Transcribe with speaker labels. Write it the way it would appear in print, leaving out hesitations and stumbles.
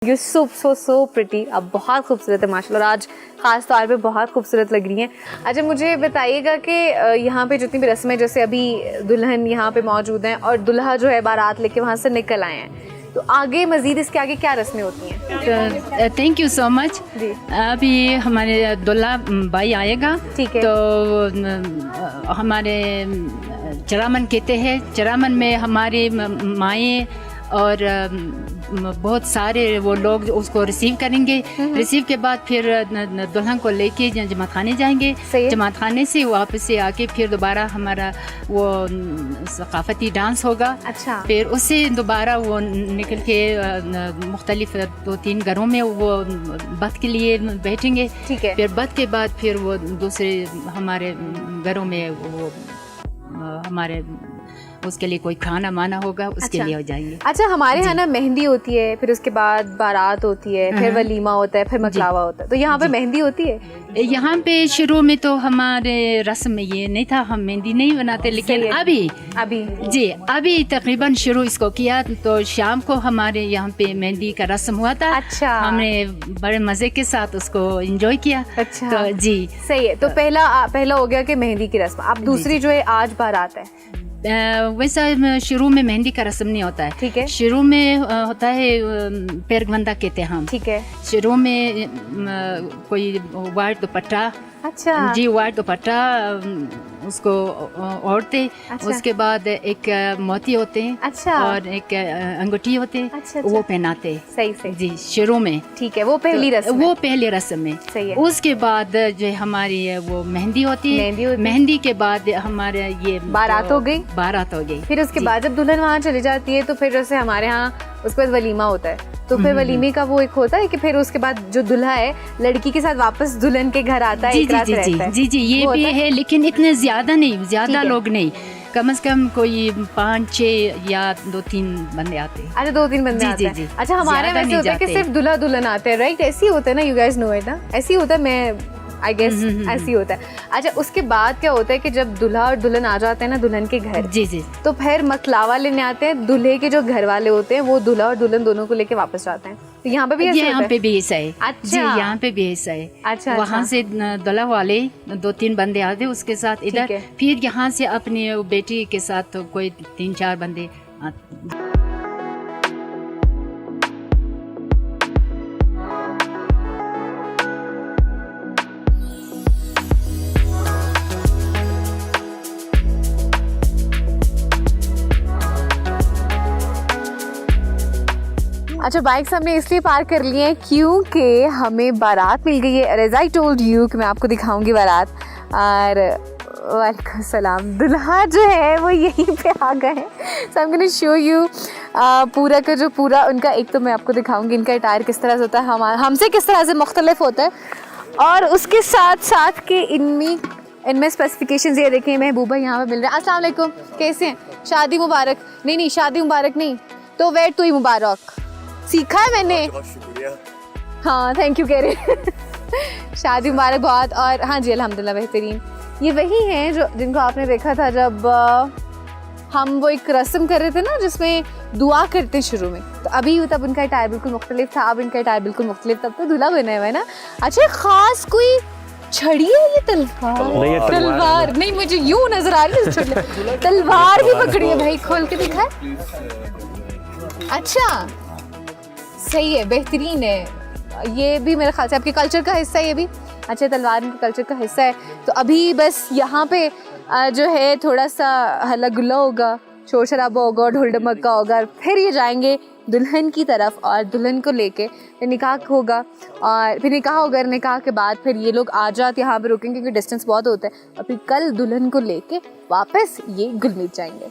Speaker 1: You so pretty, अब बहुत खूबसूरत है माशाल्लाह, और आज ख़ास तौर पे बहुत खूबसूरत लग रही हैं। अच्छा मुझे बताइएगा कि यहाँ पे जितनी भी रस्में, जैसे अभी दुल्हन यहाँ पे मौजूद हैं और दुल्हा जो है बारात लेके वहाँ से निकल आए हैं, तो आगे मज़ीद इसके आगे क्या रस्में होती हैं?
Speaker 2: Thank you so much. अभी हमारे दुल्हा भाई आएगा,
Speaker 1: ठीक है।
Speaker 2: तो हमारे चरामन कहते हैं, चरामन में हमारे माएँ और बहुत सारे वो लोग उसको रिसीव करेंगे। रिसीव के बाद फिर दुल्हन को लेके जमात खाने जाएंगे, जमात खाने से वापस से आके फिर दोबारा हमारा वो सकाफती डांस होगा।
Speaker 1: अच्छा।
Speaker 2: फिर उससे दोबारा वो निकल के मुख्तलिफ 2-3 घरों में वो बत के लिए बैठेंगे।
Speaker 1: ठीक है।
Speaker 2: फिर बत के बाद फिर वो दूसरे हमारे घरों में वो हमारे उसके लिए कोई खाना माना होगा, उसके लिए हो जाएंगे।
Speaker 1: अच्छा हमारे यहाँ ना मेहंदी होती है, फिर उसके बाद बारात होती है, फिर वलीमा होता है, फिर मकलावा होता है, तो यहाँ पे मेहंदी होती है?
Speaker 2: यहाँ पे शुरू में तो हमारे रस्म में ये नहीं था, हम मेहंदी नहीं बनाते, लेकिन अभी तकरीबन शुरू इसको किया, तो शाम को हमारे यहाँ पे मेहंदी का रस्म हुआ था।
Speaker 1: अच्छा।
Speaker 2: हमने बड़े मजे के साथ उसको एंजॉय किया।
Speaker 1: अच्छा।
Speaker 2: तो जी
Speaker 1: सही है। तो पहला हो गया कि मेहंदी की रस्म, अब दूसरी जो है आज बारात है।
Speaker 2: वैसा शुरू में मेहंदी का रस्म नहीं होता है।
Speaker 1: ठीक है।
Speaker 2: शुरू में होता है पैरगंदा कहते हैं हम।
Speaker 1: ठीक है।
Speaker 2: शुरू में कोई वाइट दुपट्टा,
Speaker 1: अच्छा
Speaker 2: जी वाइट दुपट्टा उसको ओढ़ते।
Speaker 1: अच्छा।
Speaker 2: उसके बाद एक मोती होते हैं।
Speaker 1: अच्छा।
Speaker 2: और एक अंगूठी होते हैं।
Speaker 1: अच्छा।
Speaker 2: वो पहनाते।
Speaker 1: सही से
Speaker 2: जी शुरू में।
Speaker 1: ठीक है, वो पहली रस्म,
Speaker 2: वो पहली रस्म है।
Speaker 1: सही है।
Speaker 2: उसके बाद जो हमारी वो मेहंदी होती है। मेहंदी के बाद हमारे ये
Speaker 1: बारात हो गई।
Speaker 2: बारात हो गई।
Speaker 1: फिर उसके बाद जब दुल्हन वहाँ चली जाती है, तो फिर जैसे हमारे यहाँ उसके बाद वलीमा होता है, तो फिर वलीमे का वो एक होता है कि फिर उसके बाद जो दुल्हा है लड़की के साथ वापस दुल्हन के घर आता है।
Speaker 2: जी जी जी जी जी ये भी है, लेकिन इतने ज्यादा नहीं, ज्यादा लोग नहीं, कम से कम कोई 5-6 या 2-3 बंदे आते हैं।
Speaker 1: अच्छा 2-3 बंदे आते हैं। अच्छा हमारे वैसे होता है कि सिर्फ दूल्हा दुल्हन आते हैं, राइट? ऐसे ही होता है ना, यू गाइस नो इट ना, ऐसे ही होता है, मैं आई गेस ऐसे ही होता है। अच्छा उसके बाद क्या होता है कि जब दूल्हा और दुल्हन आ जाते हैं ना दुल्हन के घर,
Speaker 2: जी जी, तो
Speaker 1: फिर मकलावा लेने आते हैं, दूल्हे के जो घर वाले होते हैं वो दूल्हा और दुल्हन दोनों को लेके वापस जाते हैं। तो यहाँ पे भी ऐसा होता है?
Speaker 2: यहाँ पे भी ऐसा है।
Speaker 1: अच्छा।
Speaker 2: जी यहाँ पे भी ऐसा है।
Speaker 1: अच्छा।
Speaker 2: वहाँ से दूल्हा वाले 2-3 बंदे आते उसके साथ इधर, फिर यहाँ से अपनी बेटी के साथ कोई 3-4 बंदे आते।
Speaker 1: अच्छा बाइक्स हमने इसलिए पार्क कर लिए हैं क्योंकि हमें बारात मिल गई है। एज आई टोल्ड यू कि मैं आपको दिखाऊंगी बारात। और वालेकुम सलाम, दुल्हा जो है वो यहीं पे आ गए हैं। So I am gonna show you पूरा का जो पूरा उनका, एक तो मैं आपको दिखाऊंगी इनका अटायर किस तरह से होता है, हमसे किस तरह से मुख्तलिफ होता है, और उसके साथ साथ के इनमें स्पेसिफिकेशंस ये देखें। महबूबा यहाँ पे मिल रहे हैं। अस्सलाम वालेकुम, कैसे हैं? शादी मुबारक। नहीं शादी मुबारक नहीं तो वेट तो ही मुबारक सीखा है मैंने। शुक्रिया। हाँ थैंक यू कह रहे शादी मुबारक बहुत। और हाँ जी अल्हम्दुलिल्लाह बेहतरीन। ये वही हैं जो जिनको आपने देखा था जब हम वो एक रस्म कर रहे थे ना जिसमें दुआ करते हैं शुरू में, तो अभी तब उनका अटायर बिल्कुल मुख्तलिफ था, अब इनका अटायर बिल्कुल मुख्तलिफ, तब तो दूल्हा बना हुआ है ना। अच्छा खास कोई छड़ी है ये तलवार नहीं मुझे यूं नजर आ रही है तलवार भी पकड़ी है भाई, खोल के दिखा। अच्छा सही है, बेहतरीन है। ये भी मेरे ख्याल से आपके कल्चर का हिस्सा है ये भी। अच्छा तलवार के कल्चर का हिस्सा है। तो अभी बस यहाँ पे जो है थोड़ा सा हल्ला गुल्ला होगा, शोर शराबा होगा, ढोल ढमक्का होगा, फिर ये जाएंगे दुल्हन की तरफ और दुल्हन को लेके फिर निकाह होगा, और फिर निकाह होगा, निकाह के बाद फिर ये लोग आ जाते यहाँ पे रुकेंगे क्योंकि डिस्टेंस बहुत होता है, और फिर कल दुल्हन को लेके वापस ये गुलमीत जाएंगे।